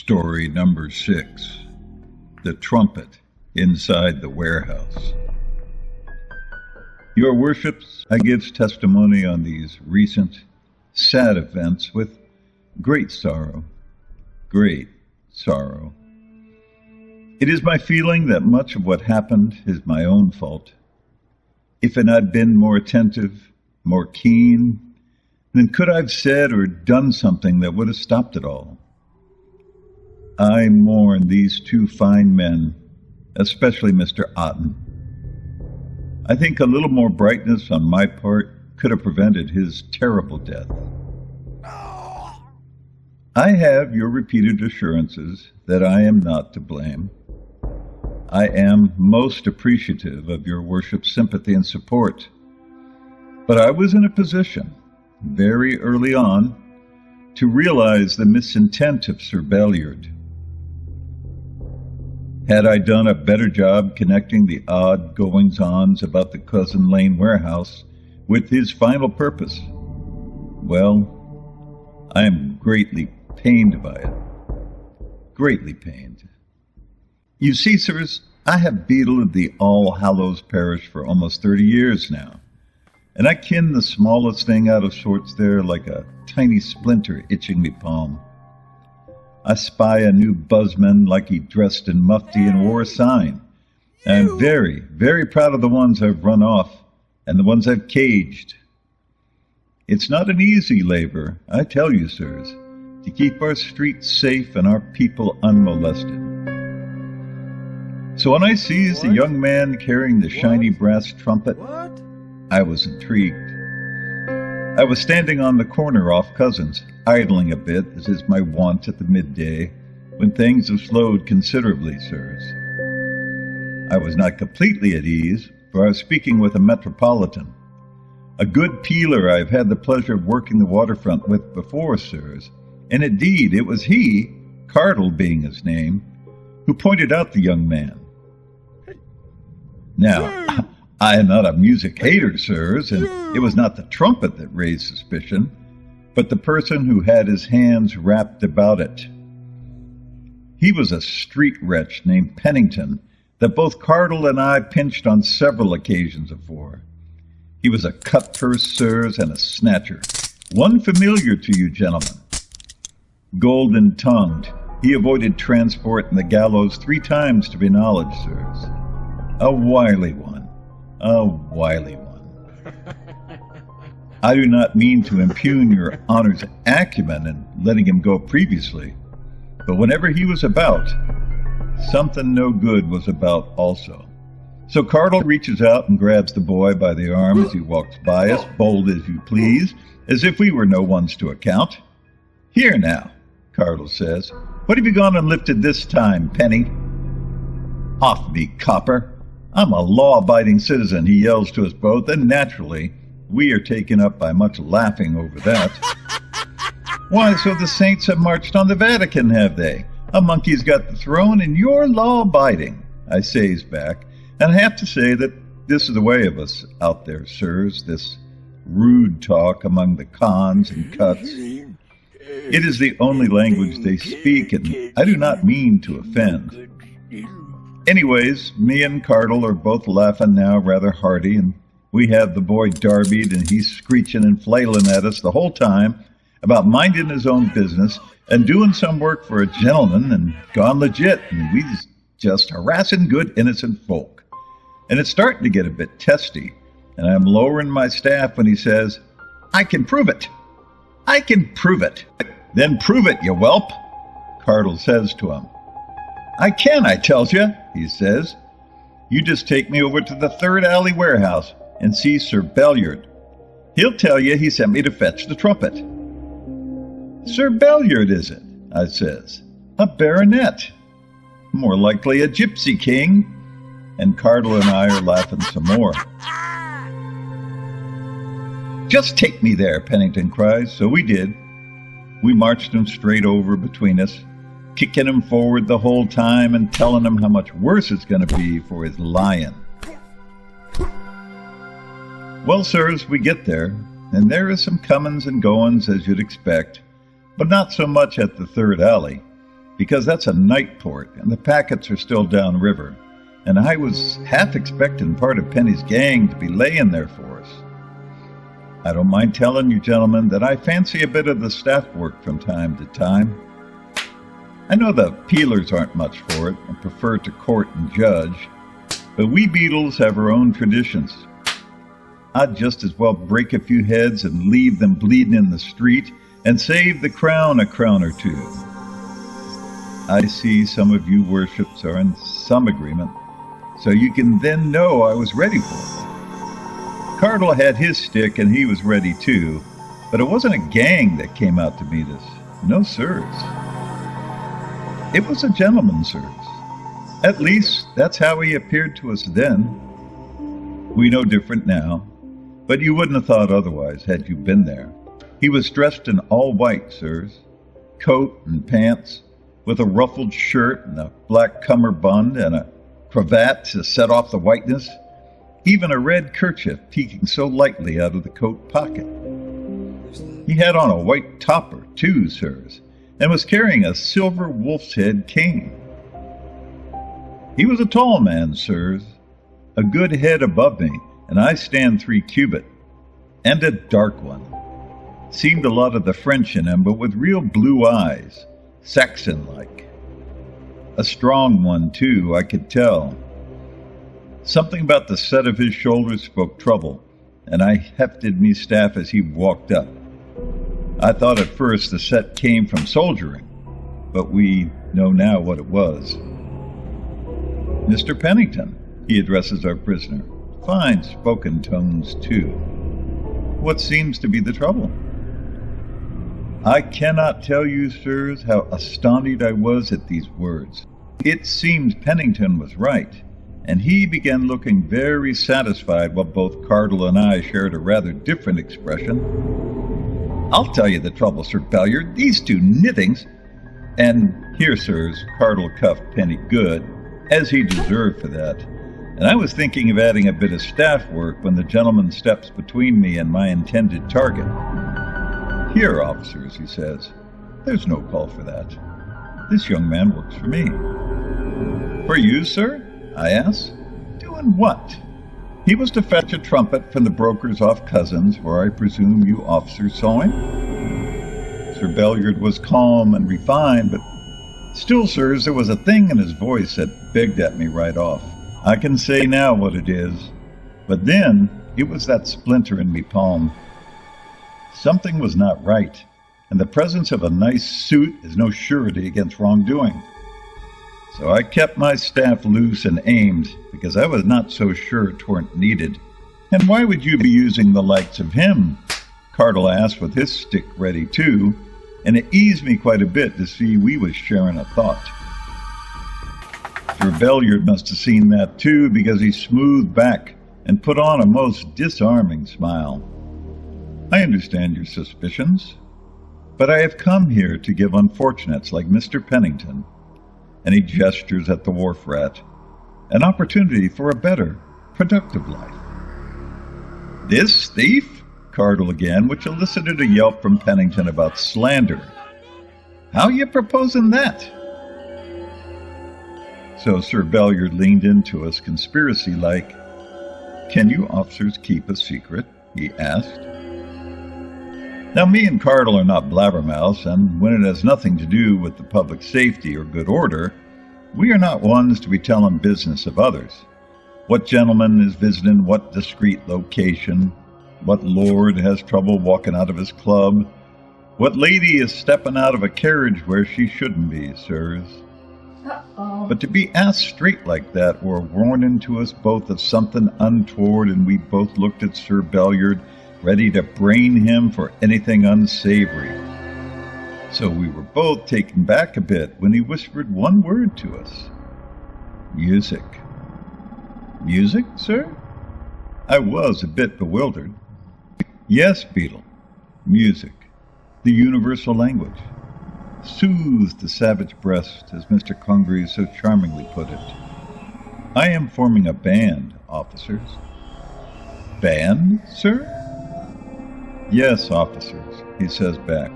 Story number 6. The Trumpet Inside the Warehouse. Your worships, I give testimony on these recent, sad events with great sorrow. Great sorrow. It is my feeling that much of what happened is my own fault. If it had been more attentive, more keen, then could I have said or done something that would have stopped it all. I mourn these two fine men, especially Mr. Otten. I think a little more brightness on my part could have prevented his terrible death. I have your repeated assurances that I am not to blame. I am most appreciative of your worship's sympathy and support. But I was in a position, very early on, to realize the misintent of Sir Belliard. Had I done a better job connecting the odd goings-ons about the Cousin Lane warehouse with his final purpose? Well, I am greatly pained by it. Greatly pained. You see, sirs, I have beadled the All Hallows parish for almost 30 years now, and I ken the smallest thing out of sorts there like a tiny splinter itching me palm. I spy a new buzzman like he dressed in mufti and wore a sign. And I'm very, very proud of the ones I've run off and the ones I've caged. It's not an easy labor, I tell you, sirs, to keep our streets safe and our people unmolested. So when I seized the young man carrying the shiny brass trumpet, I was intrigued. I was standing on the corner off Cousins, idling a bit, as is my wont at the midday, when things have slowed considerably, sirs. I was not completely at ease, for I was speaking with a metropolitan, a good peeler I've had the pleasure of working the waterfront with before, sirs, and indeed it was he, Cardle being his name, who pointed out the young man. Now, I am not a music hater, sirs, and it was not the trumpet that raised suspicion, but the person who had his hands wrapped about it. He was a street wretch named Pennington that both Cardle and I pinched on several occasions afore. He was a cut-purse, sirs, and a snatcher, one familiar to you gentlemen. Golden-tongued, he avoided transport and the gallows 3 times to be knowledge, sirs. A wily one. A wily one. I do not mean to impugn your honor's acumen in letting him go previously, but whenever he was about, something no good was about also. So Cardle reaches out and grabs the boy by the arm as he walks by us, bold as you please, as if we were no ones to account. "Here now," Cardle says, "what have you gone and lifted this time, Penny?" "Off me, copper. I'm a law-abiding citizen," he yells to us both, and naturally, we are taken up by much laughing over that. "Why, so the saints have marched on the Vatican, have they? A monkey's got the throne, and you're law-abiding," I says back, and I have to say that this is the way of us out there, sirs, this rude talk among the cons and cuts. It is the only language they speak, and I do not mean to offend. Anyways, me and Cardle are both laughing now rather hearty, and we have the boy darbied, and he's screeching and flailing at us the whole time about minding his own business and doing some work for a gentleman and gone legit, and we just harassing good innocent folk. And it's starting to get a bit testy, and I'm lowering my staff when he says, "I can prove it. I can prove it." "Then prove it, you whelp," Cardle says to him. "I can, I tells you," he says. "You just take me over to the Third Alley warehouse and see Sir Belliard. He'll tell you he sent me to fetch the trumpet." "Sir Belliard, is it?" I says. "A baronet. More likely a gypsy king." And Cardle and I are laughing some more. "Just take me there," Pennington cries. So we did. We marched him straight over between us, kicking him forward the whole time and telling him how much worse it's going to be for his lying. Well, sirs, we get there, and there is some comings and goings as you'd expect, but not so much at the Third Alley. because that's a night port, and the packets are still downriver, and I was half expecting part of Penny's gang to be laying there for us. I don't mind telling you, gentlemen, that I fancy a bit of the staff work from time to time. I know the peelers aren't much for it and prefer to court and judge, but we beetles have our own traditions. I'd just as well break a few heads and leave them bleeding in the street and save the crown a crown or two. I see some of you worships are in some agreement, so you can then know I was ready for it. Cardle had his stick and he was ready too, but it wasn't a gang that came out to meet us. No, sirs. It was a gentleman, sirs. At least, that's how he appeared to us then. We know different now, but you wouldn't have thought otherwise had you been there. He was dressed in all white, sirs, coat and pants, with a ruffled shirt and a black cummerbund and a cravat to set off the whiteness, even a red kerchief peeking so lightly out of the coat pocket. He had on a white topper, too, sirs, and was carrying a silver wolf's head cane. He was a tall man, sirs, a good head above me, and I stand 3 cubit, and a dark one. Seemed a lot of the French in him, but with real blue eyes, Saxon-like. A strong one, too, I could tell. Something about the set of his shoulders spoke trouble, and I hefted me staff as he walked up. I thought at first the set came from soldiering, but we know now what it was. Mr. Pennington, he addresses our prisoner. Fine spoken tones, too. What seems to be the trouble? I cannot tell you, sirs, how astonished I was at these words. It seems Pennington was right, and he began looking very satisfied while both Cardle and I shared a rather different expression. I'll tell you the trouble, Sir Belliard, these 2 knittings, and here, sirs, Cardle cuffed Penny good, as he deserved for that, and I was thinking of adding a bit of staff work when the gentleman steps between me and my intended target. Here, officers, he says, there's no call for that. This young man works for me. For you, sir? I asked. Doing what? He was to fetch a trumpet from the brokers off Cousins, where I presume you officers saw him. Sir Belliard was calm and refined, but still, sirs, there was a thing in his voice that begged at me right off. I can say now what it is, but then it was that splinter in me palm. Something was not right, and the presence of a nice suit is no surety against wrongdoing. So I kept my staff loose and aimed, because I was not so sure 'tweren't needed. And why would you be using the likes of him? Cardle asked with his stick ready too, and it eased me quite a bit to see we was sharing a thought. Sir Belliard must have seen that too, because he smoothed back and put on a most disarming smile. I understand your suspicions, but I have come here to give unfortunates like Mr. Pennington, and he gestures at the wharf rat, an opportunity for a better, productive life. This thief? Cardle again, which elicited a yelp from Pennington about slander. How you proposing that? So Sir Belliard leaned into us conspiracy-like. Can you officers keep a secret? He asked. Now, me and Cardle are not blabbermouths, and when it has nothing to do with the public safety or good order, we are not ones to be telling business of others. What gentleman is visiting what discreet location, what lord has trouble walking out of his club, what lady is stepping out of a carriage where she shouldn't be, sirs. But to be asked straight like that were a warning to us both of something untoward, and we both looked at Sir Belliard, ready to brain him for anything unsavory. So we were both taken back a bit when he whispered one word to us. Music. Music, sir? I was a bit bewildered. Yes, Beetle. Music. The universal language. Soothed the savage breast, as Mr. Congreve so charmingly put it. I am forming a band, officers. Band, sir? Yes, officers, he says back.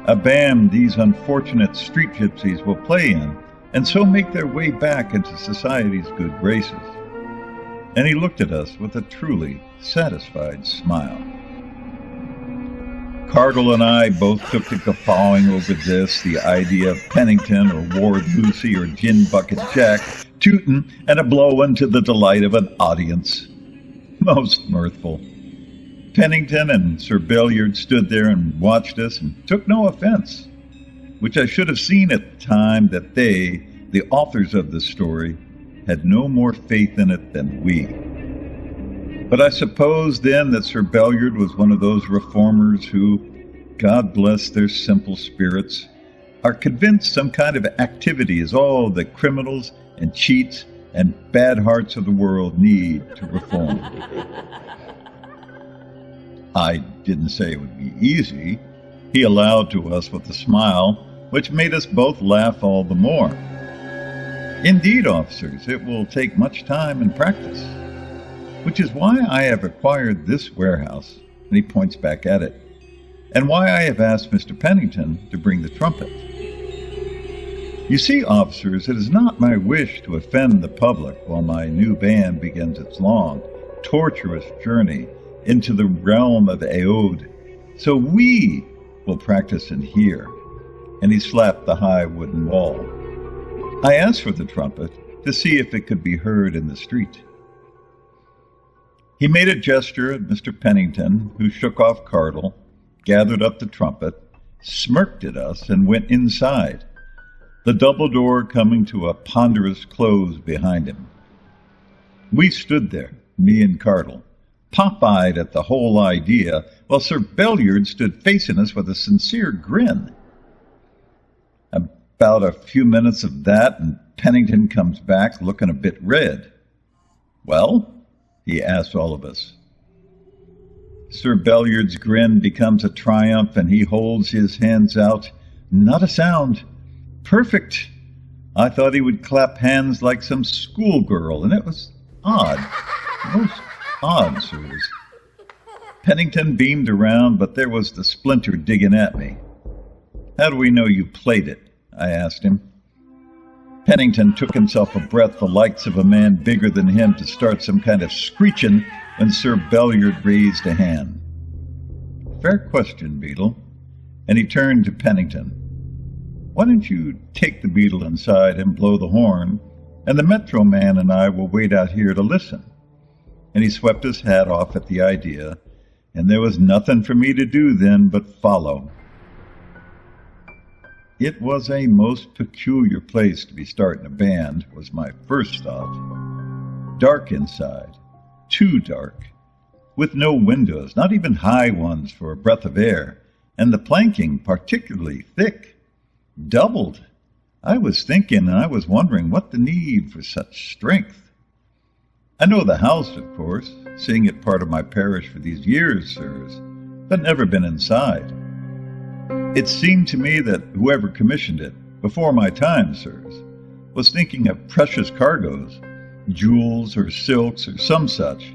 a band these unfortunate street gypsies will play in, and so make their way back into society's good graces. And he looked at us with a truly satisfied smile. Cardle and I both took to guffawing over this, the idea of Pennington or Ward Lucy or Gin Bucket Jack tootin' and a blowin' to the delight of an audience. Most mirthful. Pennington and Sir Belliard stood there and watched us and took no offense, which I should have seen at the time that they, the authors of the story, had no more faith in it than we. But I suppose then that Sir Belliard was one of those reformers who, God bless their simple spirits, are convinced some kind of activity is all that criminals and cheats and bad hearts of the world need to reform. I didn't say it would be easy. He allowed to us with a smile, which made us both laugh all the more. Indeed, officers, it will take much time and practice, which is why I have acquired this warehouse, and he points back at it, and why I have asked Mr. Pennington to bring the trumpet. You see, officers, it is not my wish to offend the public while my new band begins its long, torturous journey into the realm of Aod, so we will practice in here. And he slapped the high wooden wall. I asked for the trumpet to see if it could be heard in the street. He made a gesture at Mr. Pennington, who shook off Cardle, gathered up the trumpet, smirked at us, and went inside, the double door coming to a ponderous close behind him. We stood there, me and Cardle, pop-eyed at the whole idea, while Sir Belliard stood facing us with a sincere grin. About a few minutes of that, and Pennington comes back looking a bit red. "Well?" he asks all of us. Sir Belliard's grin becomes a triumph, and he holds his hands out. Not a sound. Perfect. I thought he would clap hands like some schoolgirl, and it was odd. Most odd, sirs. Pennington beamed around, but there was the splinter digging at me. "How do we know you played it?" I asked him. Pennington took himself a breath the likes of a man bigger than him to start some kind of screeching when Sir Belliard raised a hand. "Fair question, Beetle." And he turned to Pennington. "Why don't you take the Beetle inside and blow the horn, and the Metro Man and I will wait out here to listen." And he swept his hat off at the idea, and there was nothing for me to do then but follow. It was a most peculiar place to be starting a band, was my first thought. Dark inside, too dark, with no windows, not even high ones for a breath of air, and the planking particularly thick, doubled. I was thinking, and I was wondering what the need for such strength. I know the house, of course, seeing it part of my parish for these years, sirs, but never been inside. It seemed to me that whoever commissioned it, before my time, sirs, was thinking of precious cargoes, jewels or silks or some such,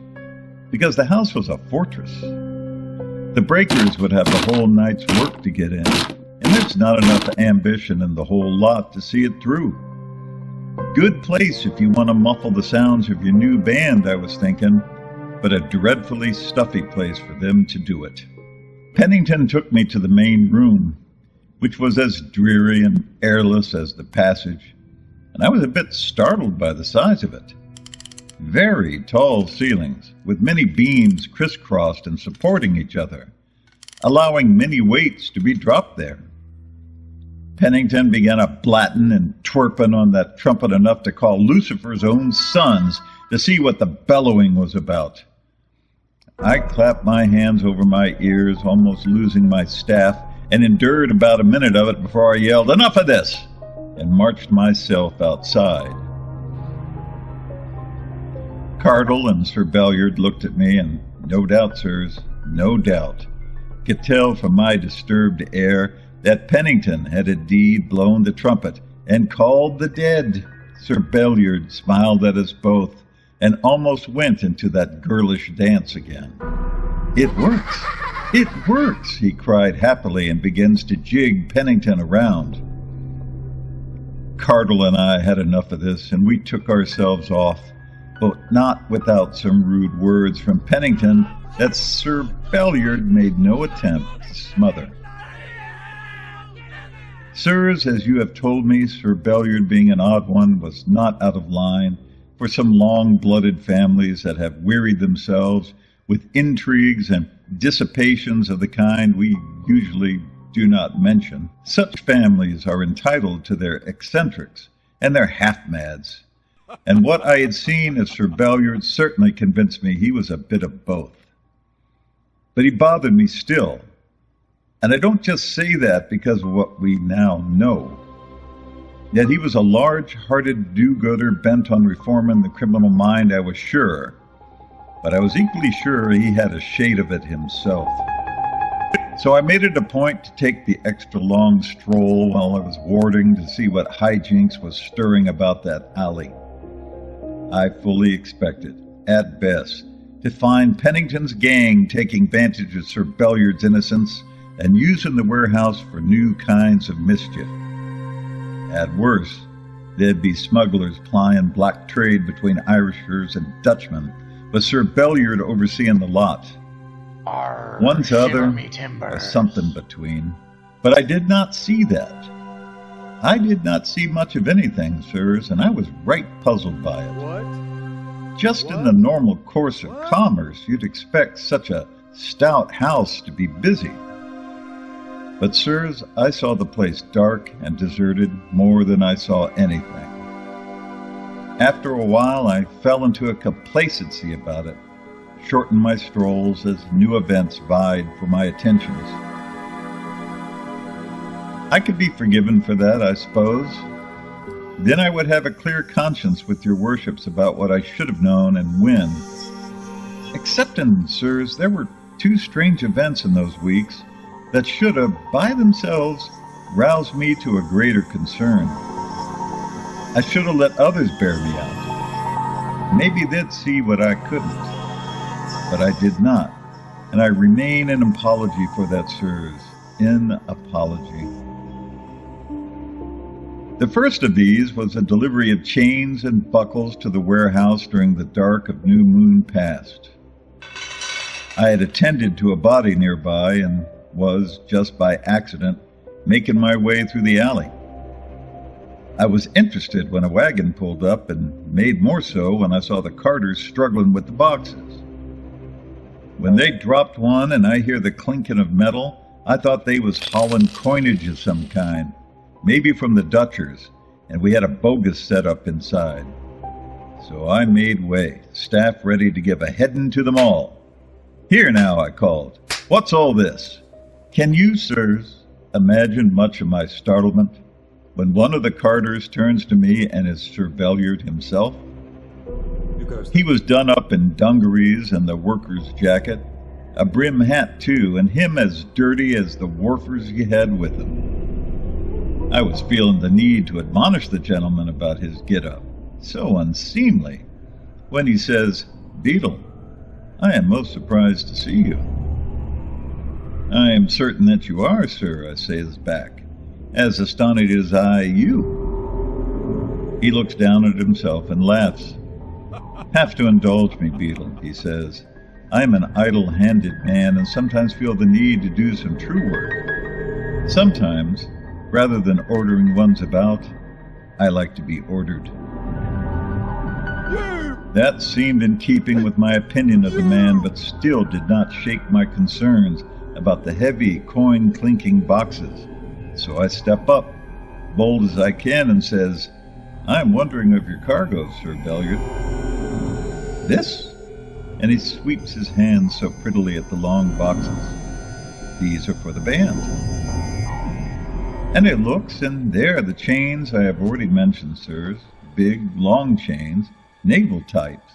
because the house was a fortress. The breakers would have the whole night's work to get in, and there's not enough ambition in the whole lot to see it through. Good place if you want to muffle the sounds of your new band, I was thinking, but a dreadfully stuffy place for them to do it. Pennington took me to the main room, which was as dreary and airless as the passage, and I was a bit startled by the size of it. Very tall ceilings, with many beams crisscrossed and supporting each other, allowing many weights to be dropped there. Pennington began a blatting and twerping on that trumpet enough to call Lucifer's own sons to see what the bellowing was about. I clapped my hands over my ears, almost losing my staff, and endured about a minute of it before I yelled, "Enough of this!" and marched myself outside. Cardle and Sir Belliard looked at me, and no doubt, sirs, no doubt, could tell from my disturbed air that Pennington had indeed blown the trumpet and called the dead. Sir Belliard smiled at us both and almost went into that girlish dance again. "It works," "It works!" he cried happily and begins to jig Pennington around. Cardle and I had enough of this, and we took ourselves off, but not without some rude words from Pennington that Sir Belliard made no attempt to smother. Sirs, as you have told me, Sir Belliard, being an odd one, was not out of line for some long-blooded families that have wearied themselves with intrigues and dissipations of the kind we usually do not mention. Such families are entitled to their eccentrics and their half-mads. And what I had seen of Sir Belliard certainly convinced me he was a bit of both. But he bothered me still. And I don't just say that because of what we now know. Yet he was a large-hearted do-gooder bent on reforming the criminal mind, I was sure. But I was equally sure he had a shade of it himself. So I made it a point to take the extra long stroll while I was warding to see what hijinks was stirring about that alley. I fully expected, at best, to find Pennington's gang taking advantage of Sir Belliard's innocence and using the warehouse for new kinds of mischief. At worst, there'd be smugglers plying black trade between Irishers and Dutchmen, with Sir Belliard overseeing the lot. One to other, or something between. But I did not see that. I did not see much of anything, sirs, and I was right puzzled by it. What? Just in the normal course of commerce, you'd expect such a stout house to be busy. But, sirs, I saw the place dark and deserted more than I saw anything. After a while, I fell into a complacency about it, shortened my strolls as new events vied for my attentions. I could be forgiven for that, I suppose. Then I would have a clear conscience with your worships about what I should have known and when. Excepting, sirs, there were two strange events in those weeks that should have, by themselves, roused me to a greater concern. I should have let others bear me out. Maybe they'd see what I couldn't. But I did not, and I remain in apology for that, sirs, in apology. The first of these was a delivery of chains and buckles to the warehouse during the dark of New Moon past. I had attended to a body nearby and was, just by accident, making my way through the alley. I was interested when a wagon pulled up, and made more so when I saw the carters struggling with the boxes. When they dropped one and I hear the clinking of metal, I thought they was hauling coinage of some kind, maybe from the Dutchers, and we had a bogus set up inside. So I made way, staff ready to give a heading to them all. "Here now," I called. "What's all this?" Can you, sirs, imagine much of my startlement when one of the carters turns to me and is Sir Belliard himself? He was done up in dungarees and the worker's jacket, a brim hat too, and him as dirty as the wharfers he had with him. I was feeling the need to admonish the gentleman about his get-up, so unseemly, when he says, "Beadle, I am most surprised to see you." "I am certain that you are, sir," I says back, "as astonished as I you." He looks down at himself and laughs. "Have to indulge me, Beadle," he says. "I am an idle-handed man and sometimes feel the need to do some true work. Sometimes, rather than ordering ones about, I like to be ordered." That seemed in keeping with my opinion of the man, but still did not shake my concerns about the heavy coin-clinking boxes. So I step up, bold as I can, and says, "I am wondering of your cargo, Sir Belliard." "This?" And he sweeps his hands so prettily at the long boxes. "These are for the band." And it looks, and there are the chains I have already mentioned, sirs, big, long chains, naval types.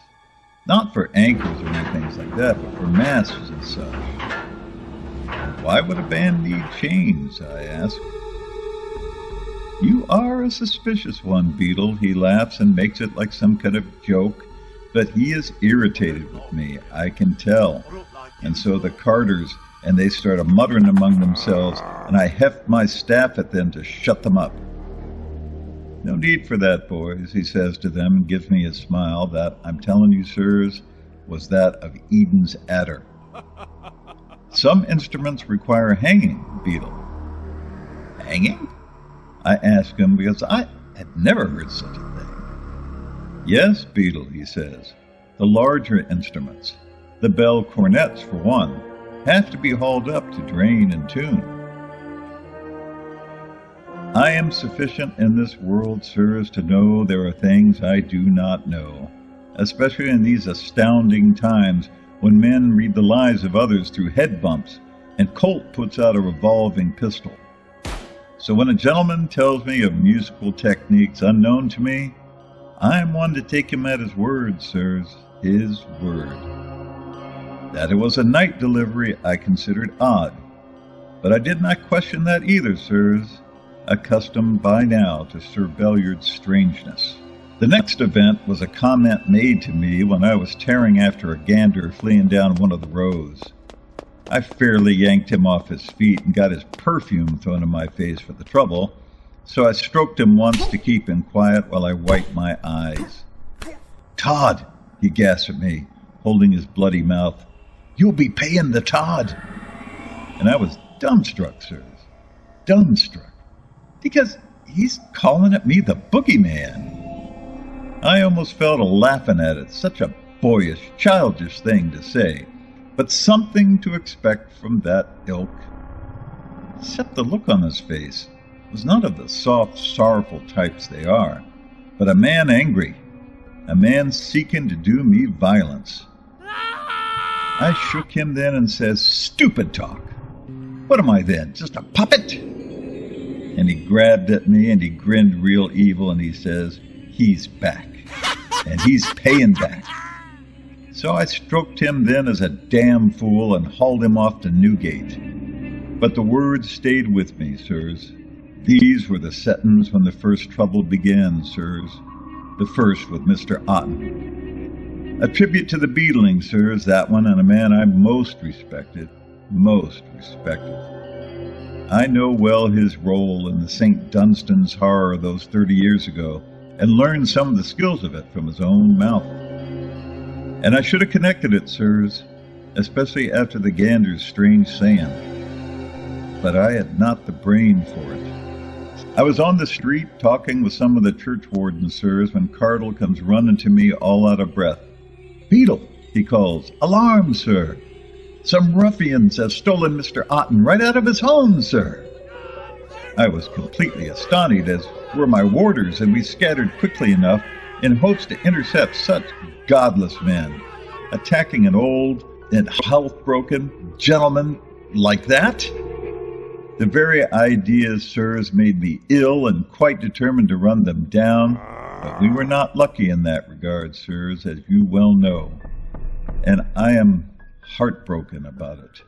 Not for anchors or anything like that, but for masts and such. "Why would a band need chains?" I ask. "You are a suspicious one, Beadle," he laughs and makes it like some kind of joke, but he is irritated with me, I can tell. And so the carters and they start muttering among themselves, and I heft my staff at them to shut them up. No need for that, boys, he says to them, and gives me a smile that, I'm telling you, sirs, was that of Eden's adder. Some instruments require hanging, Beetle. Hanging? I ask him because I had never heard such a thing. Yes, Beetle, he says. The larger instruments, the bell cornets for one, have to be hauled up to drain and tune. I am sufficient in this world, sirs, to know there are things I do not know, especially in these astounding times when men read the lives of others through head bumps and Colt puts out a revolving pistol. So when a gentleman tells me of musical techniques unknown to me, I am one to take him at his word, sirs, his word. That it was a night delivery I considered odd, but I did not question that either, sirs, accustomed by now to Sir Belliard's strangeness. The next event was a comment made to me when I was tearing after a gander fleeing down one of the rows. I fairly yanked him off his feet and got his perfume thrown in my face for the trouble, so I stroked him once to keep him quiet while I wiped my eyes. "Todd," he gasped at me, holding his bloody mouth, "you'll be paying the Todd." And I was dumbstruck, sirs, dumbstruck, because he's calling at me the boogeyman. I almost fell to laughing at it, such a boyish, childish thing to say, but something to expect from that ilk. Except the look on his face was not of the soft, sorrowful types they are, but a man angry, a man seeking to do me violence. I shook him then and says, "Stupid talk. What am I then, just a puppet?" And he grabbed at me and he grinned real evil and he says, "He's back, and he's paying back." So I stroked him then as a damn fool and hauled him off to Newgate. But the words stayed with me, sirs. These were the settings when the first trouble began, sirs. The first with Mr. Otten. A tribute to the beetling, sirs, that one, and a man I most respected, most respected. I know well his role in the St. Dunstan's horror those 30 years ago, and learned some of the skills of it from his own mouth. And I should have connected it, sirs, especially after the gander's strange saying. But I had not the brain for it. I was on the street talking with some of the churchwardens, sirs, when Cardle comes running to me all out of breath. "Beetle," he calls, "alarm, sir. Some ruffians have stolen Mr. Otten right out of his home, sir." I was completely astonished, as were my warders, and we scattered quickly enough in hopes to intercept such godless men, attacking an old and health-broken gentleman like that. The very idea, sirs, made me ill and quite determined to run them down, but we were not lucky in that regard, sirs, as you well know, and I am heartbroken about it.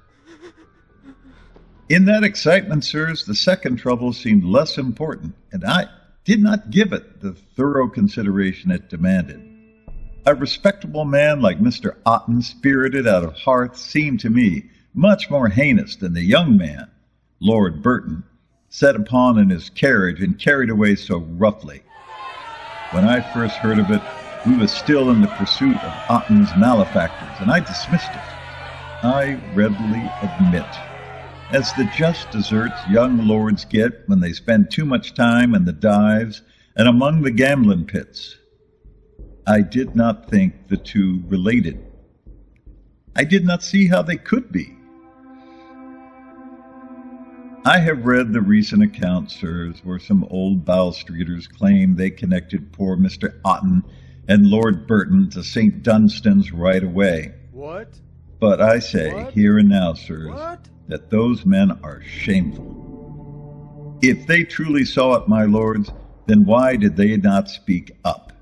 In that excitement, sirs, the second trouble seemed less important, and I did not give it the thorough consideration it demanded. A respectable man like Mr. Otten, spirited out of hearth, seemed to me much more heinous than the young man, Lord Burton, set upon in his carriage and carried away so roughly. When I first heard of it, we were still in the pursuit of Otten's malefactors, and I dismissed it. I readily admit, as the just deserts young lords get when they spend too much time in the dives and among the gambling pits. I did not think the two related. I did not see how they could be. I have read the recent accounts, sirs, where some old Bow Streeters claim they connected poor Mr. Otten and Lord Burton to St. Dunstan's right away. What? But I say, What? here and now, sirs, What? that those men are shameful. If they truly saw it, my lords, then why did they not speak up?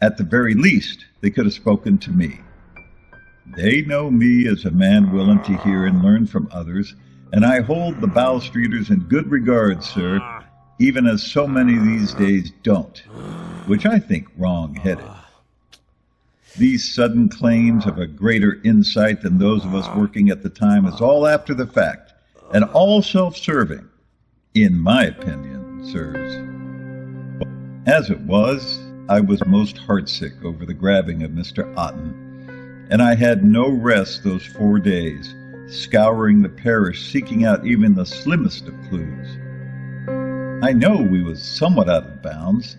At the very least, they could have spoken to me. They know me as a man willing to hear and learn from others, and I hold the Bow Streeters in good regard, sir, even as so many these days don't, which I think wrong-headed. These sudden claims of a greater insight than those of us working at the time is all after the fact, and all self-serving, in my opinion, sirs. As it was, I was most heartsick over the grabbing of Mr. Otten, and I had no rest those 4 days, scouring the parish, seeking out even the slimmest of clues. I know we was somewhat out of bounds,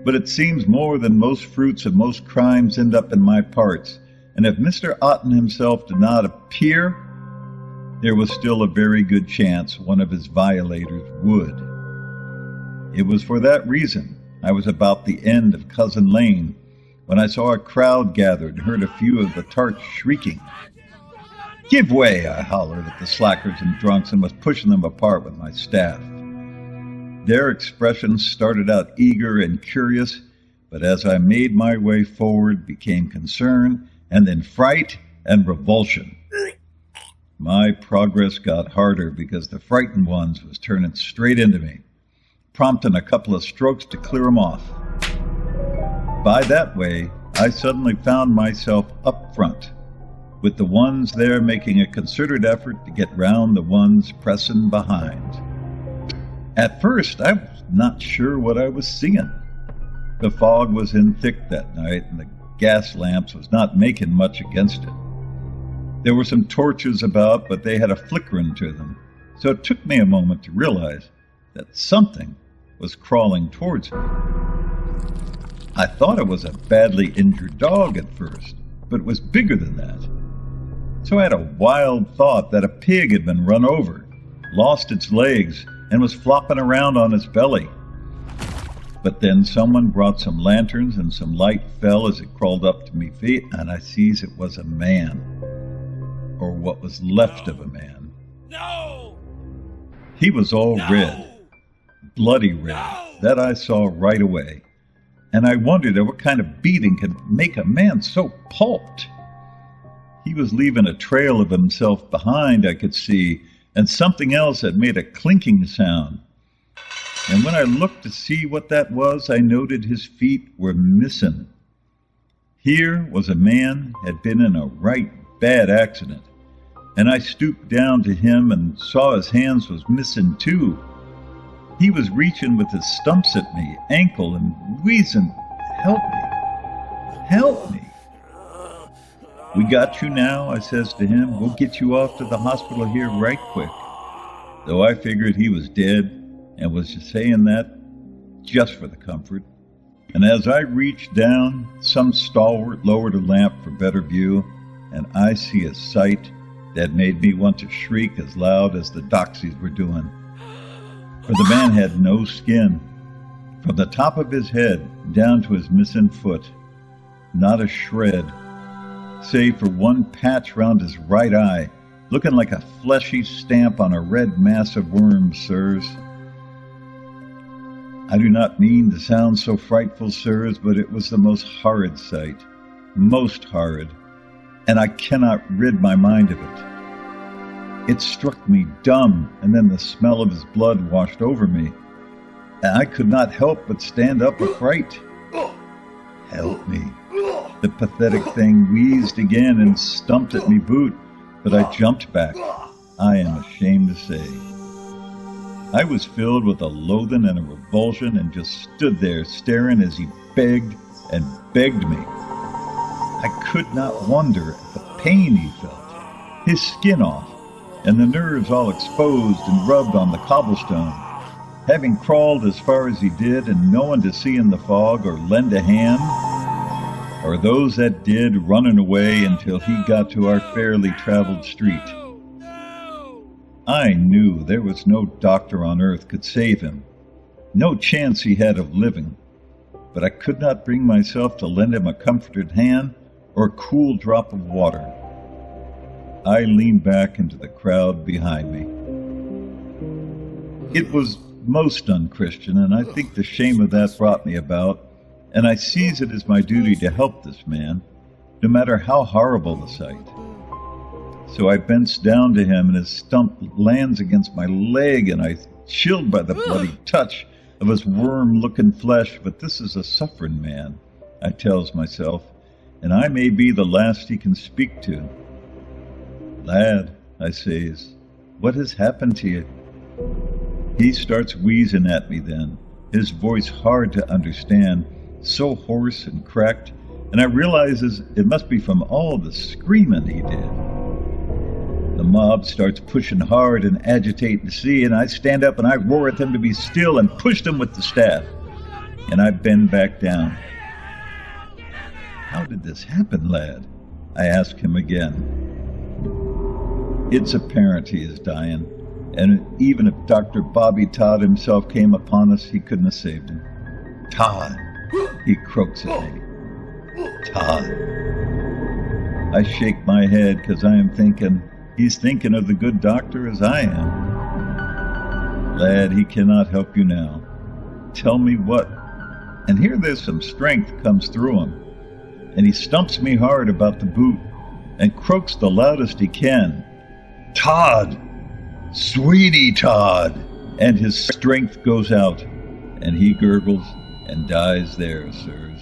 but it seems more than most fruits of most crimes end up in my parts, and if Mr. Otten himself did not appear, there was still a very good chance one of his violators would. It was for that reason I was about the end of Cousin Lane when I saw a crowd gathered and heard a few of the tarts shrieking. "Give way!" I hollered at the slackers and drunks and was pushing them apart with my staff. Their expressions started out eager and curious, but as I made my way forward, became concern, and then fright and revulsion. My progress got harder because the frightened ones was turning straight into me, prompting a couple of strokes to clear them off. By that way, I suddenly found myself up front, with the ones there making a concerted effort to get round the ones pressing behind. At first, I was not sure what I was seeing. The fog was in thick that night, and the gas lamps was not making much against it. There were some torches about, but they had a flickering to them, so it took me a moment to realize that something was crawling towards me. I thought it was a badly injured dog at first, but it was bigger than that. So I had a wild thought that a pig had been run over, lost its legs, and was flopping around on its belly. But then someone brought some lanterns and some light fell as it crawled up to me feet, and I sees it was a man, or what was left of a man. No! He was all red, bloody red, that I saw right away, and I wondered what kind of beating could make a man so pulped. He was leaving a trail of himself behind, I could see, and something else had made a clinking sound. And when I looked to see what that was, I noted his feet were missing. Here was a man had been in a right bad accident, and I stooped down to him and saw his hands was missing too. He was reaching with his stumps at me, ankle, and wheezing, "Help me, help me." "We got you now," I says to him. "We'll get you off to the hospital here right quick." Though I figured he was dead and was just saying that just for the comfort. And as I reached down, some stalwart lowered a lamp for better view, and I see a sight that made me want to shriek as loud as the doxies were doing. For the man had no skin. From the top of his head down to his missing foot, not a shred, save for one patch round his right eye, looking like a fleshy stamp on a red mass of worms, sirs. I do not mean to sound so frightful, sirs, but it was the most horrid sight, most horrid, and I cannot rid my mind of it. It struck me dumb, and then the smell of his blood washed over me, and I could not help but stand up affright. "Help me." The pathetic thing wheezed again and stumped at me boot, but I jumped back, I am ashamed to say. I was filled with a loathing and a revulsion and just stood there staring as he begged and begged me. I could not wonder at the pain he felt, his skin off, and the nerves all exposed and rubbed on the cobblestone. Having crawled as far as he did and no one to see in the fog or lend a hand, or those that did running away until he got to our fairly traveled street. I knew there was no doctor on earth could save him, no chance he had of living, but I could not bring myself to lend him a comforted hand or a cool drop of water. I leaned back into the crowd behind me. It was most unchristian, and I think the shame of that brought me about, and I sees it as my duty to help this man, no matter how horrible the sight. So I bends down to him, and his stump lands against my leg, and I chilled by the bloody touch of his worm-looking flesh. But this is a suffering man, I tells myself, and I may be the last he can speak to. Lad, I says, what has happened to you? He starts wheezing at me then, his voice hard to understand, so hoarse and cracked, and I realizes it must be from all the screaming he did. The mob starts pushing hard and agitating to see, and I stand up and I roar at them to be still and push them with the staff, and I bend back down. How did this happen, lad? I ask him again. It's apparent he is dying, and even if Dr. Bobby Todd himself came upon us, he couldn't have saved him. Todd, he croaks at me. Todd. I shake my head because I am thinking he's thinking of the good doctor as I am. Lad, he cannot help you now. Tell me what. And here there's some strength comes through him, and he stumps me hard about the boot and croaks the loudest he can. Todd! Sweetie Todd! And his strength goes out, and he gurgles and dies there, sirs.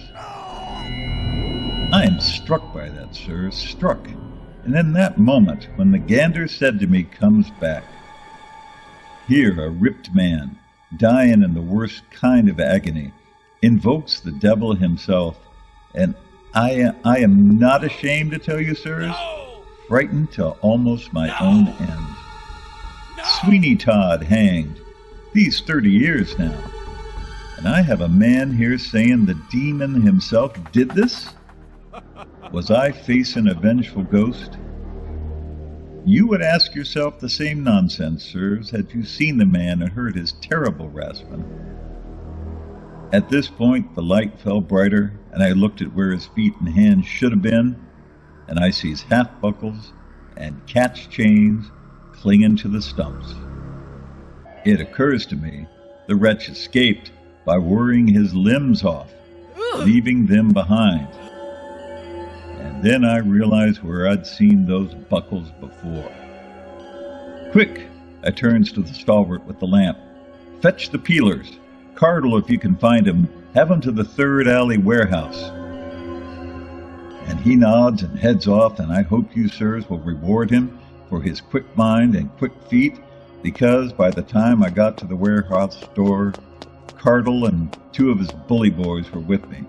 I am struck by that, sirs, struck. And in that moment, when the gander said to me comes back, here a ripped man, dying in the worst kind of agony, invokes the devil himself, and I am not ashamed to tell you, sirs, frightened to almost my own end. Sweeney Todd hanged, these 30 years now, and I have a man here saying the demon himself did this? Was I facing a vengeful ghost? You would ask yourself the same nonsense, sirs, had you seen the man and heard his terrible rasping. At this point, the light fell brighter, and I looked at where his feet and hands should have been, and I sees half buckles and catch chains clinging to the stumps. It occurs to me the wretch escaped by worrying his limbs off, leaving them behind. And then I realized where I'd seen those buckles before. Quick, I turns to the stalwart with the lamp. Fetch the peelers. Cardle, if you can find him, have him to the third alley warehouse. And he nods and heads off, and I hope you, sirs, will reward him for his quick mind and quick feet, because by the time I got to the warehouse door, Cardle and 2 of his bully boys were with me.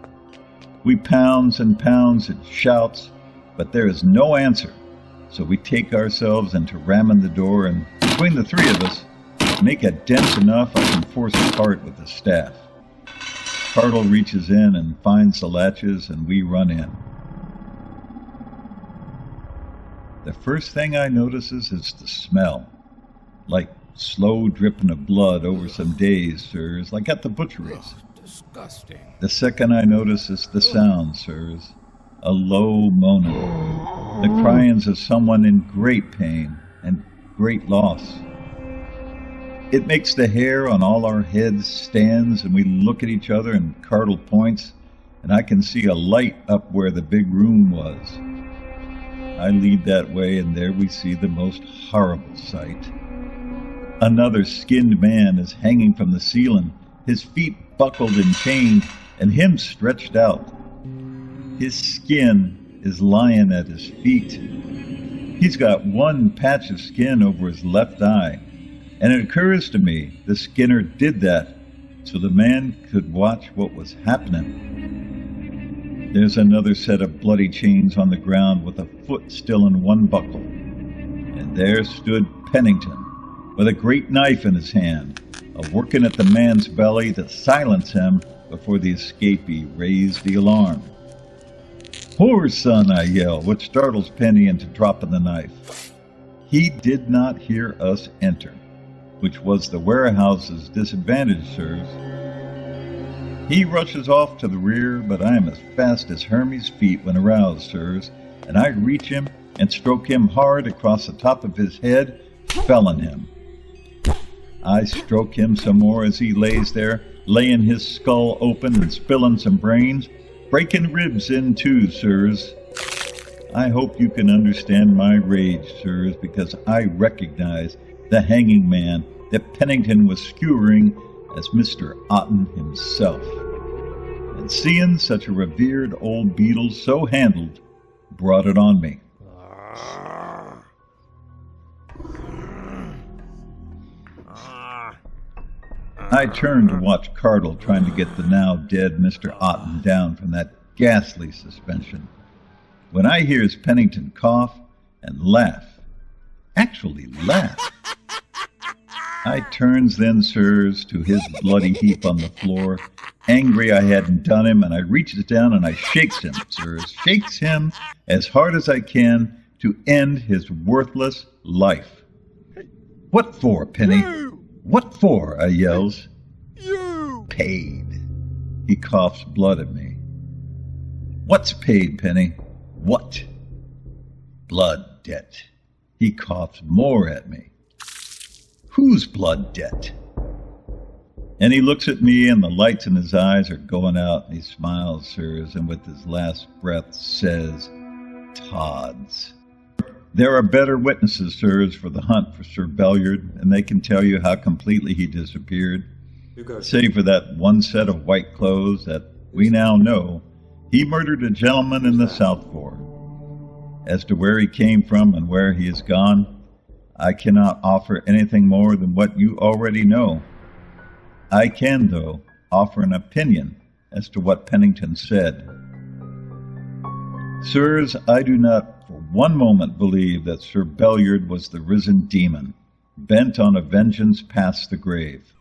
We pounds and pounds and shouts, but there is no answer, so we take ourselves into ramming the door, and between the 3 of us, make a dent enough I can force it apart with the staff. Cardle reaches in and finds the latches, and we run in. The first thing I notices is the smell, like slow dripping of blood over some days, sirs, like at the butcheries. Disgusting. The second I notice is the sound, sirs, a low moaning, the cryings of someone in great pain and great loss. It makes the hair on all our heads stands, and we look at each other, and Cardle points, and I can see a light up where the big room was. I lead that way, and there we see the most horrible sight. Another skinned man is hanging from the ceiling, his feet buckled and chained, and him stretched out. His skin is lying at his feet. He's got one patch of skin over his left eye, and it occurs to me the skinner did that so the man could watch what was happening. There's another set of bloody chains on the ground with a foot still in one buckle, and there stood Pennington with a great knife in his hand, a-working at the man's belly to silence him before the escapee raised the alarm. "Poor son," I yell, which startles Penny into dropping the knife. He did not hear us enter, which was the warehouse's disadvantage, sirs. He rushes off to the rear, but I am as fast as Hermes' feet when aroused, sirs, and I reach him and stroke him hard across the top of his head, felling him. I stroke him some more as he lays there, laying his skull open and spilling some brains, breaking ribs in two, sirs. I hope you can understand my rage, sirs, because I recognize the hanging man that Pennington was skewering as Mr. Otten himself. And but seeing such a revered old beetle so handled brought it on me. I turned to watch Cardle trying to get the now dead Mr. Otten down from that ghastly suspension, when I hears Pennington cough and laugh. Actually laugh. I turns then, sirs, to his bloody heap on the floor, angry I hadn't done him, and I reaches down and I shakes him, sirs, shakes him as hard as I can to end his worthless life. What for, Penny? What for? I yells. You! Paid. He coughs blood at me. What's paid, Penny? What? Blood debt. He coughs more at me. Whose blood debt? And he looks at me, and the lights in his eyes are going out, and he smiles, sirs, and with his last breath says, Todd's. There are better witnesses, sirs, for the hunt for Sir Belliard, and they can tell you how completely he disappeared. Save for that one set of white clothes that we now know he murdered a gentleman in the South Four. As to where he came from and where he is gone, I cannot offer anything more than what you already know. I can, though, offer an opinion as to what Pennington said. Sirs, I do not for one moment believe that Sir Belliard was the risen demon, bent on a vengeance past the grave.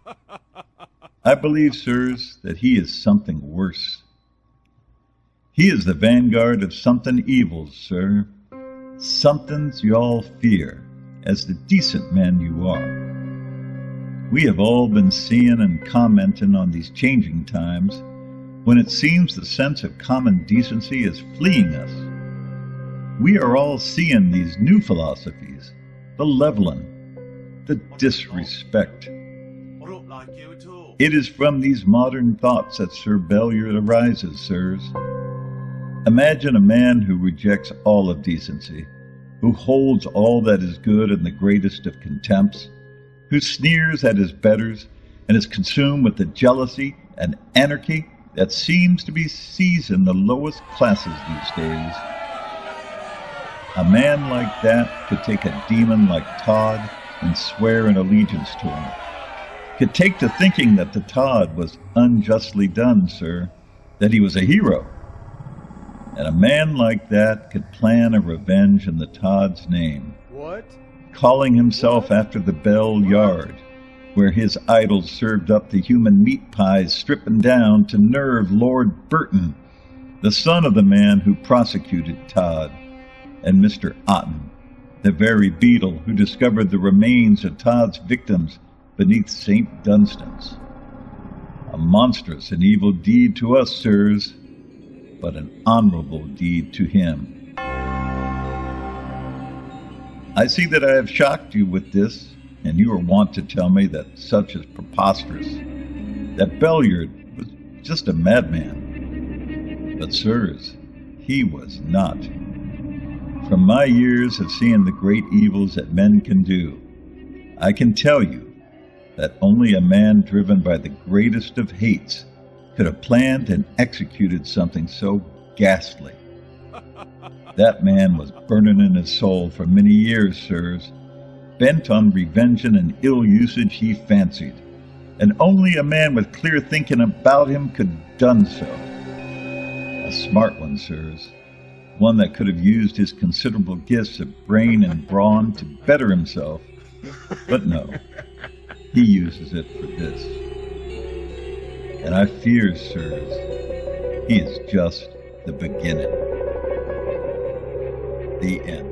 I believe, sirs, that he is something worse. He is the vanguard of something evil, sir. Somethings y'all fear, as the decent men you are. We have all been seeing and commenting on these changing times, when it seems the sense of common decency is fleeing us. We are all seeing these new philosophies, the leveling, the disrespect. I don't like you at all. It is from these modern thoughts that Sir Belliard arises, sirs. Imagine a man who rejects all of decency, who holds all that is good in the greatest of contempts, who sneers at his betters, and is consumed with the jealousy and anarchy that seems to be seizing the lowest classes these days. A man like that could take a demon like Todd and swear an allegiance to him. Could take to thinking that the Todd was unjustly done, sir, that he was a hero. And a man like that could plan a revenge in the Todd's name. What? Calling himself after the Bell Yard, where his idols served up the human meat pies stripping down to nerve Lord Burton, the son of the man who prosecuted Todd, and Mr. Otten, the very beetle who discovered the remains of Todd's victims beneath St. Dunstan's. A monstrous and evil deed to us, sirs, but an honorable deed to him. I see that I have shocked you with this, and you are wont to tell me that such is preposterous, that Belliard was just a madman. But, sirs, he was not. From my years of seeing the great evils that men can do, I can tell you that only a man driven by the greatest of hates could have planned and executed something so ghastly. That man was burning in his soul for many years, sirs, bent on revenging an ill usage he fancied, and only a man with clear thinking about him could have done so. A smart one, sirs, one that could have used his considerable gifts of brain and brawn to better himself, but no, he uses it for this. And I fear, sirs, he is just the beginning. The end.